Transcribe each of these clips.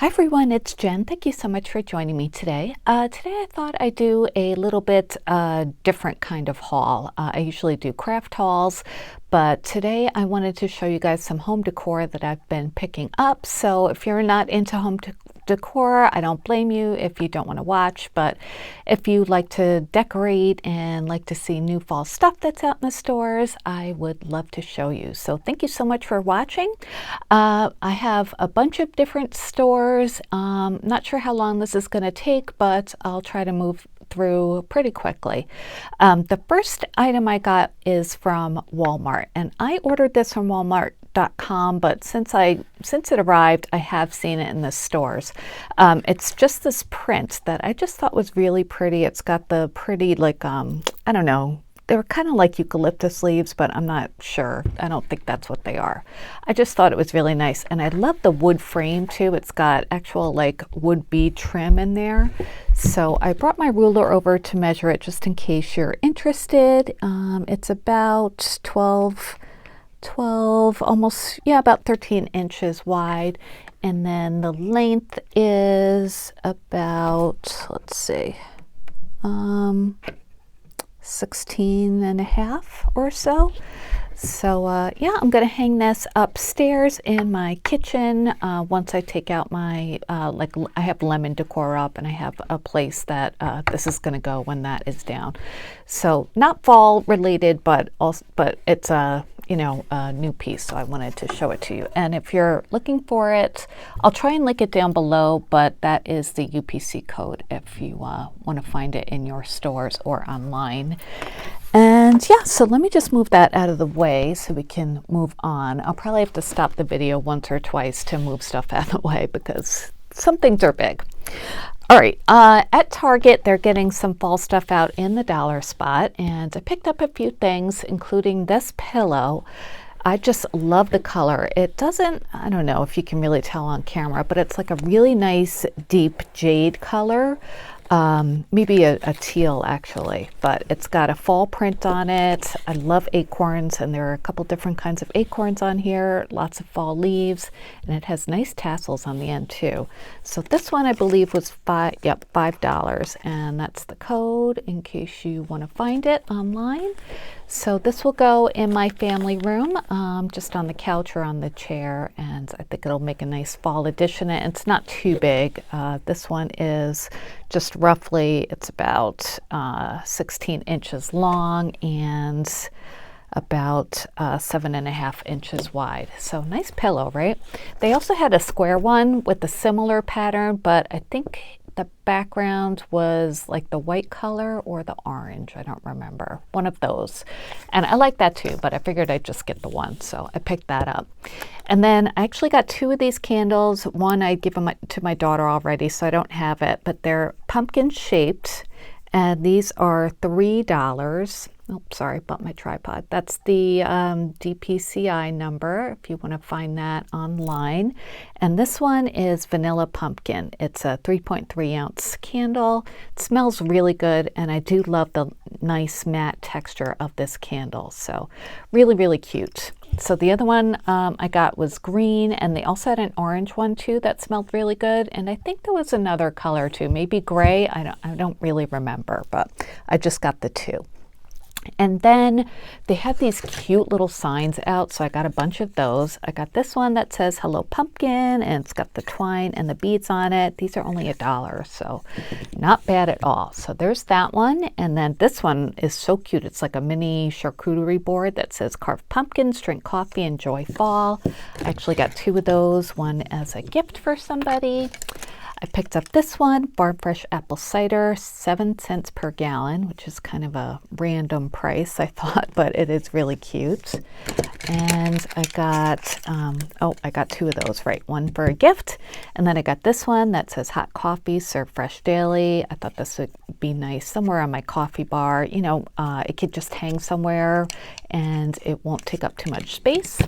Hi everyone, it's Jen. Thank you so much for joining me today. Today I thought I'd do a little bit different kind of haul. I usually do craft hauls, but today I wanted to show you guys some home decor that I've been picking up. So if you're not into home decor, I don't blame you if you don't want to watch, but if you like to decorate and like to see new fall stuff that's out in the stores, I would love to show you. So thank you so much for watching. I have a bunch of different stores. Not sure how long this is going to take, but I'll try to move through pretty quickly. The first item I got is from Walmart, and I ordered this from Walmart.com, but since it arrived, I have seen it in the stores. It's just this print that I just thought was really pretty. It's got the pretty, like, I don't know, they were kind of like eucalyptus leaves, but I'm not sure. I don't think that's what they are. I just thought it was really nice. And I love the wood frame too. It's got actual like wood bead trim in there. So I brought my ruler over to measure it just in case you're interested. It's about 12, almost, yeah, about 13 inches wide. And then the length is about, let's see, 16 and a half or so. So yeah, I'm going to hang this upstairs in my kitchen once I take out my, like I have lemon decor up, and I have a place that this is going to go when that is down. So not fall related, but it's a, you know, a new piece, so I wanted to show it to you. And if you're looking for it, I'll try and link it down below, but that is the UPC code if you want to find it in your stores or online. And yeah, so let me just move that out of the way so we can move on. I'll probably have to stop the video once or twice to move stuff out of the way because some things are big. All right, at Target, they're getting some fall stuff out in the dollar spot, and I picked up a few things, including this pillow. I just love the color. It doesn't, I don't know if you can really tell on camera, but it's like a really nice deep jade color. Maybe a teal actually, but it's got a fall print on it. I love acorns, and there are a couple different kinds of acorns on here, lots of fall leaves, and it has nice tassels on the end too. So this one I believe was $5, and that's the code in case you want to find it online. So this will go in my family room, just on the couch or on the chair, and I think it'll make a nice fall addition. And it's not too big. This one is just roughly, it's about 16 inches long and about 7.5 inches wide. So nice pillow, right? They also had a square one with a similar pattern, but I think the background was like the white color or the orange. I don't remember. One of those. And I like that too, but I figured I'd just get the one. So I picked that up. And then I actually got two of these candles. One I'd given to my daughter already, so I don't have it, but they're pumpkin shaped. And these are $3. Oh, sorry about my tripod. That's the DPCI number if you want to find that online. And this one is vanilla pumpkin. It's a 3.3 ounce candle. It smells really good, and I do love the nice matte texture of this candle. So really, really cute. So the other one I got was green, and they also had an orange one too that smelled really good. And I think there was another color too, maybe gray. I don't really remember, but I just got the two. And then they have these cute little signs out, so I got a bunch of those. I got this one that says Hello Pumpkin, and it's got the twine and the beads on it. These are only $1, so not bad at all. So there's that one. And then this one is so cute. It's like a mini charcuterie board that says Carved Pumpkins, Drink Coffee, Enjoy Fall. I actually got two of those, one as a gift for somebody. I picked up this one, Farm Fresh Apple Cider, 7 cents per gallon, which is kind of a random price, I thought, but it is really cute. And I got, I got two of those, right? One for a gift, and then I got this one that says Hot Coffee, Served Fresh Daily. I thought this would be nice somewhere on my coffee bar. You know, it could just hang somewhere, and it won't take up too much space.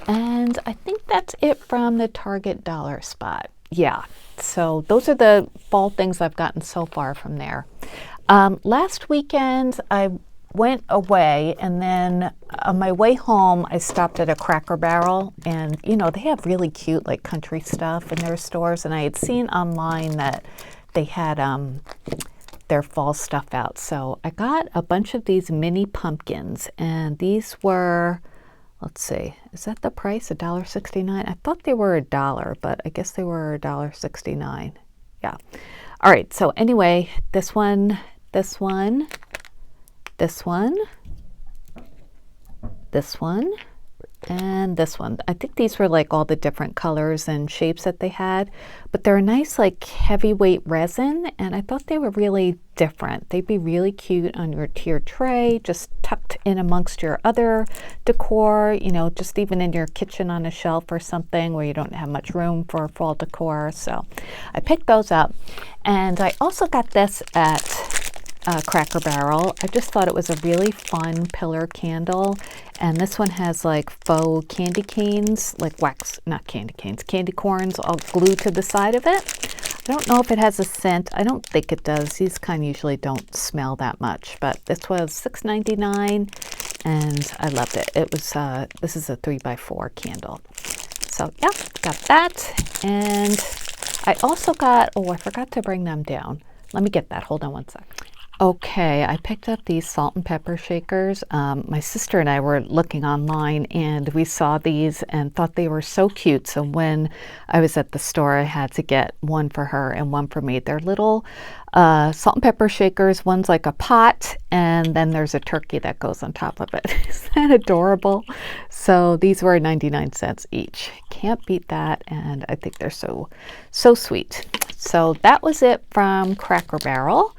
And I think that's it from the Target dollar spot. Yeah, so those are the fall things I've gotten so far from there. Last weekend, I went away, and then on my way home, I stopped at a Cracker Barrel, and you know, they have really cute like country stuff in their stores, and I had seen online that they had their fall stuff out. So I got a bunch of these mini pumpkins, and these were, let's see, is that the price? $1.69? I thought they were $1, but I guess they were $1.69. Yeah. All right. So anyway, this one, this one, this one, this one, and this one. I think these were like all the different colors and shapes that they had, but they're a nice like heavyweight resin, and I thought they were really different. They'd be really cute on your tier tray, just tucked in amongst your other decor, you know, just even in your kitchen on a shelf or something where you don't have much room for fall decor. So I picked those up, and I also got this at Cracker Barrel. I just thought it was a really fun pillar candle, and this one has like faux candy canes, like wax, not candy canes, candy corns all glued to the side of it. I don't know if it has a scent. I don't think it does. These kind of usually don't smell that much, but this was $6.99, and I loved it. It was this is a 3x4 candle. So yeah, got that, and I also got, oh, I forgot to bring them down. Let me get that. Hold on one sec. Okay, I picked up these salt and pepper shakers. My sister and I were looking online, and we saw these and thought they were so cute. So when I was at the store, I had to get one for her and one for me. They're little salt and pepper shakers. One's like a pot, and then there's a turkey that goes on top of it. Isn't that adorable? So these were 99 cents each. Can't beat that, and I think they're so sweet. So that was it from Cracker Barrel.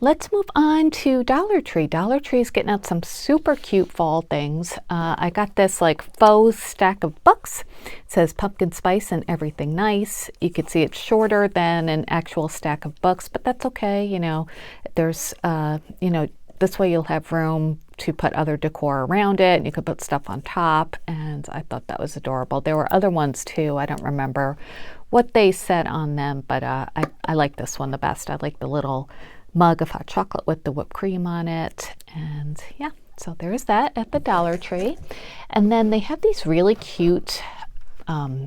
Let's move on to Dollar Tree. Dollar Tree is getting out some super cute fall things. I got this like faux stack of books. It says pumpkin spice and everything nice. You can see it's shorter than an actual stack of books, but that's okay. You know, there's, you know, this way you'll have room to put other decor around it, and you could put stuff on top, and I thought that was adorable. There were other ones too. I don't remember what they said on them, but I like this one the best. I like the little mug of hot chocolate with the whipped cream on it, and yeah, so there is that at the Dollar Tree. And then they have these really cute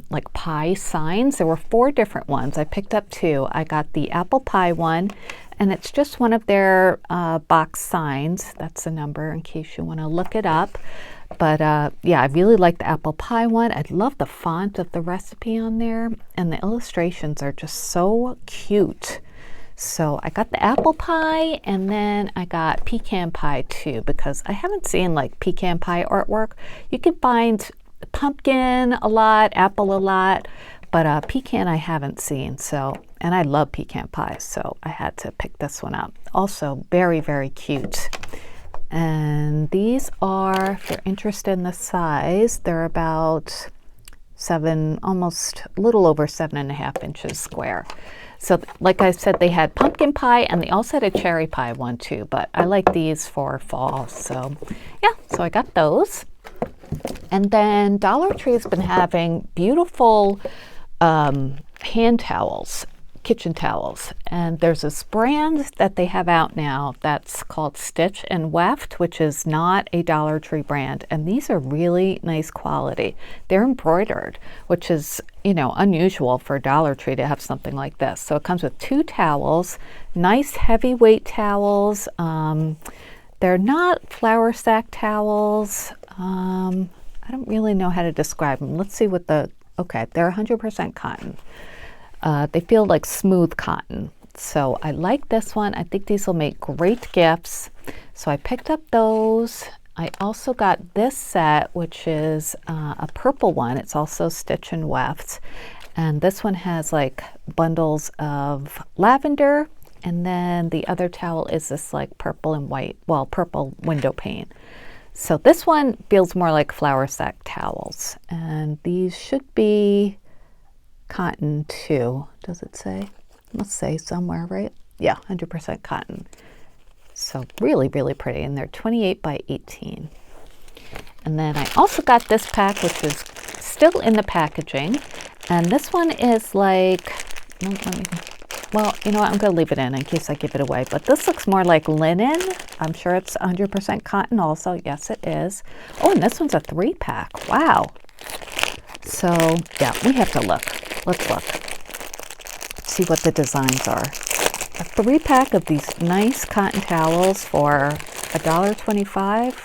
like pie signs. There were 4 different ones. I picked up 2. I got the apple pie one, and it's just one of their box signs. That's the number in case you want to look it up. But yeah, I really like the apple pie one. I love the font of the recipe on there, and the illustrations are just so cute. So I got the apple pie, and then I got pecan pie too, because I haven't seen like pecan pie artwork. You can find pumpkin a lot, apple a lot, but pecan I haven't seen. So, and I love pecan pie, so I had to pick this one up. Also very, very cute. And these are, if you're interested in the size, they're about 7, almost a little over 7.5 inches square. So like I said, they had pumpkin pie, and they also had a cherry pie one too, but I like these for fall. So yeah, so I got those. And then Dollar Tree has been having beautiful hand towels, kitchen towels. And there's this brand that they have out now that's called Stitch and Weft, which is not a Dollar Tree brand. And these are really nice quality. They're embroidered, which is, you know, unusual for Dollar Tree to have something like this. So it comes with 2 towels, nice heavyweight towels. They're not flour sack towels. I don't really know how to describe them. Let's see what the, okay, they're 100% cotton. They feel like smooth cotton. So I like this one. I think these will make great gifts. So I picked up those. I also got this set, which is a purple one. It's also Stitch and Weft. And this one has like bundles of lavender. And then the other towel is this like purple and white, well, purple window pane. So this one feels more like flour sack towels. And these should be cotton too. Does it say? Must say somewhere, right? Yeah, 100% cotton. So really, really pretty. And they're 28 by 18. And then I also got this pack, which is still in the packaging. And this one is like, let me Well, you know what? I'm going to leave it in case I give it away. But this looks more like linen. I'm sure it's 100% cotton also. Yes, it is. Oh, and this one's a 3-pack. Wow. So, yeah, we have to look. Let's look. See what the designs are. A 3-pack of these nice cotton towels for $1.25.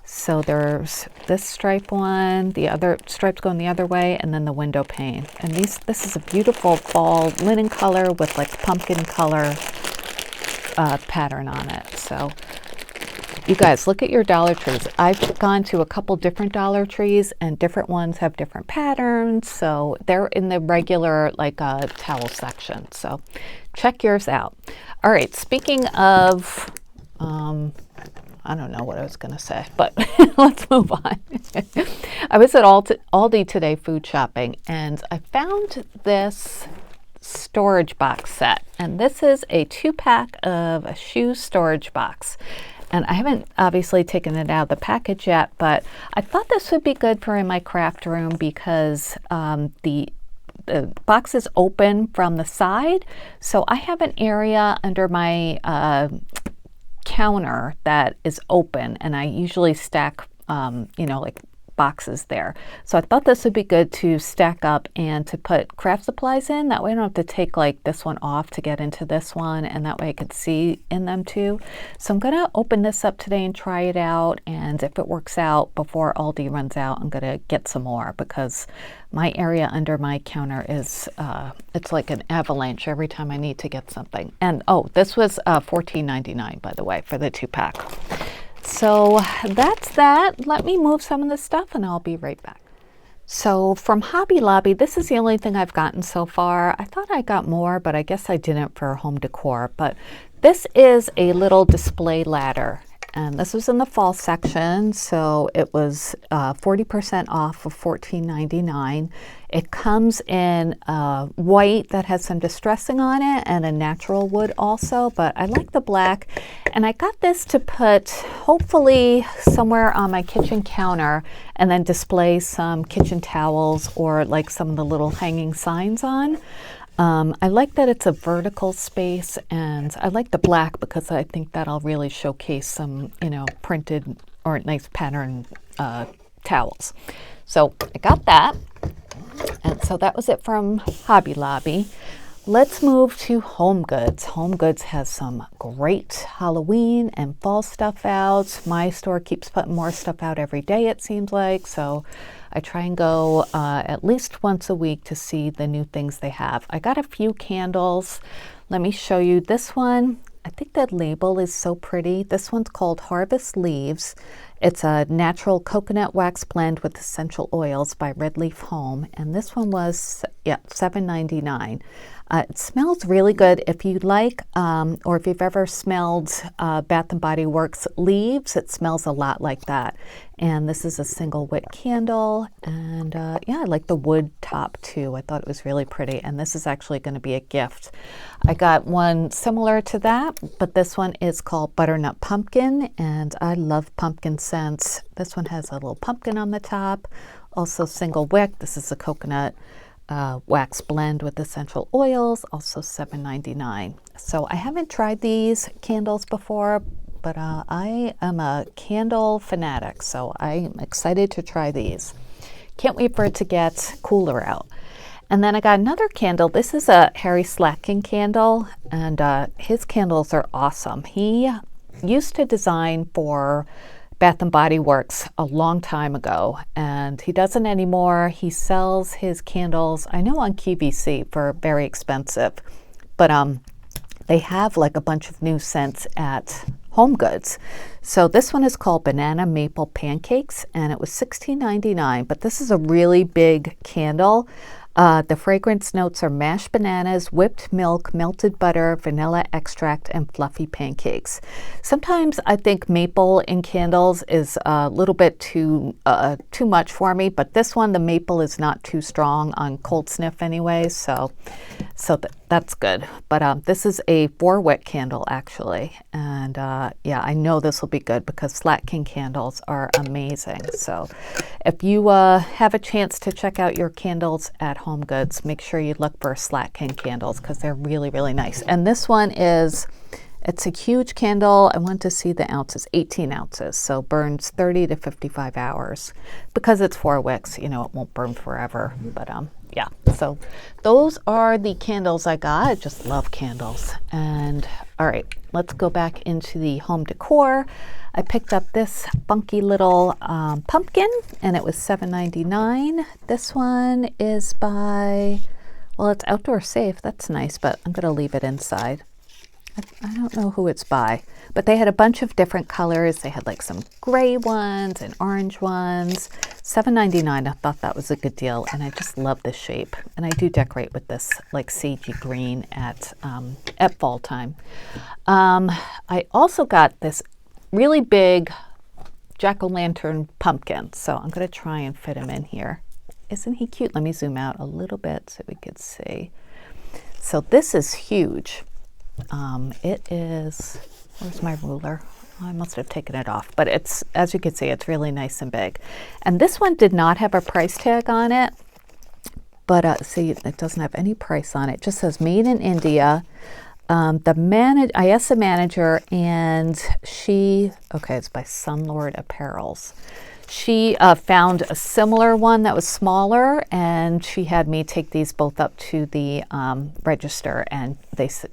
So there's this stripe one, the other stripes going the other way, and then the window pane. And this is a beautiful fall linen color with like pumpkin color pattern on it. So you guys, look at your Dollar Trees. I've gone to a couple different Dollar Trees, and different ones have different patterns. So they're in the regular like towel section. So check yours out. All right, speaking of I don't know what I was going to say, but let's move on. I was at Aldi today food shopping, and I found this storage box set. And this is a 2-pack of a shoe storage box. And I haven't obviously taken it out of the package yet, but I thought this would be good for in my craft room because the box is open from the side. So I have an area under my counter that is open, and I usually stack like boxes there. So I thought this would be good to stack up and to put craft supplies in. That way I don't have to take like this one off to get into this one, and that way I could see in them too. So I'm gonna open this up today and try it out, and if it works out before Aldi runs out, I'm gonna get some more because my area under my counter is it's like an avalanche every time I need to get something. And oh, this was $14.99 by the way for the 2-pack. So that's that. Let me move some of this stuff and I'll be right back. So from Hobby Lobby, this is the only thing I've gotten so far. I thought I got more, but I guess I didn't for home decor. But this is a little display ladder. And this was in the fall section, so it was 40% off of $14.99. It comes in white that has some distressing on it and a natural wood also, but I like the black. And I got this to put hopefully somewhere on my kitchen counter and then display some kitchen towels or like some of the little hanging signs on. I like that it's a vertical space, and I like the black because I think that'll really showcase some, printed or nice pattern towels. So I got that, and so that was it from Hobby Lobby. Let's move to Homegoods. Homegoods has some great Halloween and fall stuff out. My store keeps putting more stuff out every day, it seems like, so I try and go at least once a week to see the new things they have. I got a few candles. Let me show you this one. I think that label is so pretty. This one's called Harvest Leaves. It's a natural coconut wax blend with essential oils by Red Leaf Home. And this one was, $7.99. It smells really good. If you like, or if you've ever smelled Bath & Body Works leaves, it smells a lot like that. And this is a single wick candle. And I like the wood top too. I thought it was really pretty. And this is actually going to be a gift. I got one similar to that, but this one is called Butternut Pumpkin. And I love pumpkin scents. This one has a little pumpkin on the top. Also single wick. This is a coconut wax blend with essential oils, also $7.99. So I haven't tried these candles before, but I am a candle fanatic, so I'm excited to try these. Can't wait for it to get cooler out. And then I got another candle. This is a Harry Slatkin candle, and his candles are awesome. He used to design for Bath & Body Works a long time ago, and he doesn't anymore. He sells his candles, I know, on QVC for very expensive, but they have like a bunch of new scents at Homegoods. So this one is called Banana Maple Pancakes, and it was $16.99, but this is a really big candle. The fragrance notes are mashed bananas, whipped milk, melted butter, vanilla extract, and fluffy pancakes. Sometimes I think maple in candles is a little bit too much for me, but this one, the maple is not too strong on cold sniff anyway, so So that's good. But this is a 4-wick candle actually. And yeah, I know this will be good because Flat King candles are amazing. So if you have a chance to check out your candles at Homegoods, make sure you look for Flat King candles because they're really, really nice. And this one is, it's a huge candle. I want to see the ounces, 18 ounces. So burns 30 to 55 hours. Because it's 4 wicks, you know, it won't burn forever. But yeah, so those are the candles I got. I just love candles. And all right, let's go back into the home decor. I picked up this funky little pumpkin and it was $7.99. This one is by, well, it's outdoor safe. That's nice, but I'm going to leave it inside. I don't know who it's by, but they had a bunch of different colors. They had like some gray ones and orange ones. $7.99. I thought that was a good deal, and I just love this shape. And I do decorate with this like sagey green at fall time. I also got this really big jack-o'-lantern pumpkin, so I'm going to try and fit him in here. Isn't he cute? Let me zoom out a little bit so we could see. So this is huge. It is, where's my ruler? I must have taken it off, but it's, as you can see, it's really nice and big. And this one did not have a price tag on it, but see, it doesn't have any price on it. It just says made in India. I asked the manager and she, okay, it's by Sunlord Apparels. She found a similar one that was smaller, and she had me take these both up to the register, and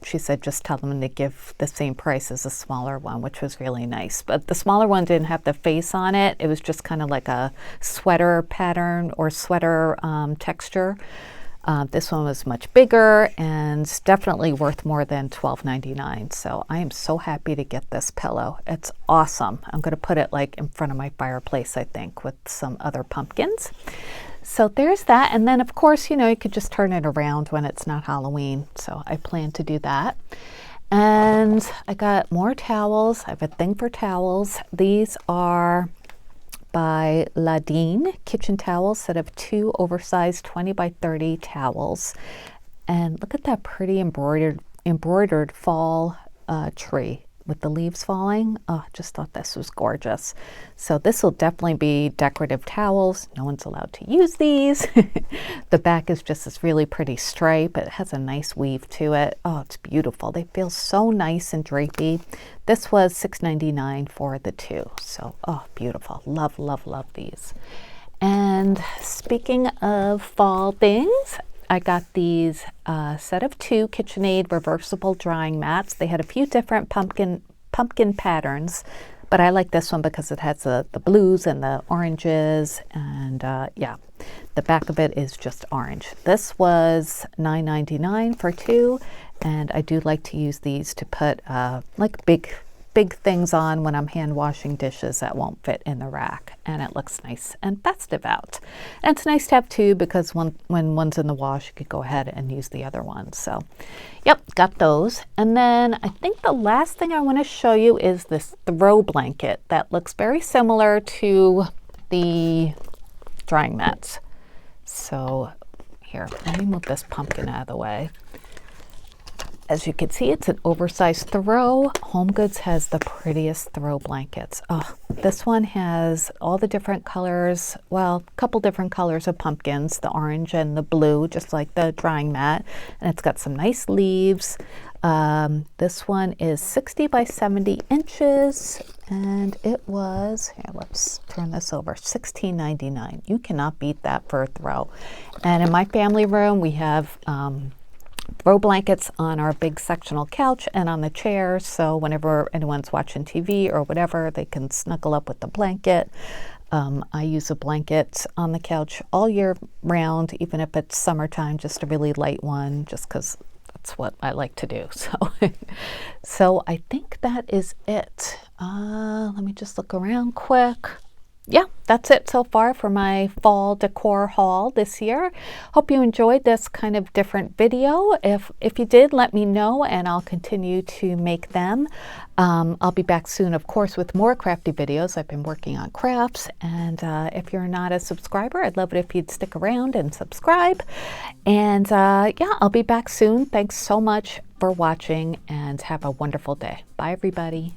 she said just tell them to give the same price as the smaller one, which was really nice. But the smaller one didn't have the face on it. It was just kind of like a sweater pattern or sweater texture. This one was much bigger and definitely worth more than $12.99. So I am so happy to get this pillow. It's awesome. I'm going to put it like in front of my fireplace, I think, with some other pumpkins. So there's that. And then of course, you know, you could just turn it around when it's not Halloween. So I plan to do that. And I got more towels. I have a thing for towels. These are by Ladine kitchen towels, set of 2 oversized 20 by 30 towels. And look at that pretty embroidered fall tree with the leaves falling. Oh, just thought this was gorgeous. So this will definitely be decorative towels. No one's allowed to use these. The back is just this really pretty stripe. It has a nice weave to it. Oh, it's beautiful. They feel so nice and drapey. This was $6.99 for the 2. So, oh, beautiful. Love, love, love these. And speaking of fall things, I got these set of 2 KitchenAid reversible drying mats. They had a few different pumpkin patterns, but I like this one because it has the blues and the oranges, and yeah, the back of it is just orange. This was $9.99 for 2, and I do like to use these to put like big things on when I'm hand washing dishes that won't fit in the rack, and it looks nice and festive out. And it's nice to have 2 because when one's in the wash, you could go ahead and use the other one. So yep, got those. And then I think the last thing I want to show you is this throw blanket that looks very similar to the drying mats. So here, let me move this pumpkin out of the way. As you can see, it's an oversized throw. Homegoods has the prettiest throw blankets. Oh, this one has all the different colors, well, a couple different colors of pumpkins, the orange and the blue, just like the drying mat. And it's got some nice leaves. This one is 60 by 70 inches, and it was, here, let's turn this over, $16.99. You cannot beat that for a throw. And in my family room, we have throw blankets on our big sectional couch and on the chairs, so whenever anyone's watching TV or whatever, they can snuggle up with the blanket. I use a blanket on the couch all year round, even if it's summertime, just a really light one, just because that's what I like to do. So I think that is it. Let me just look around quick. yeah, that's it so far for my fall decor haul this year. Hope you enjoyed this kind of different video. If you did, let me know and I'll continue to make them. I'll be back soon, of course, with more crafty videos. I've been working on crafts, and if you're not a subscriber, I'd love it if you'd stick around and subscribe. And yeah, I'll be back soon. Thanks so much for watching and have a wonderful day. Bye, everybody.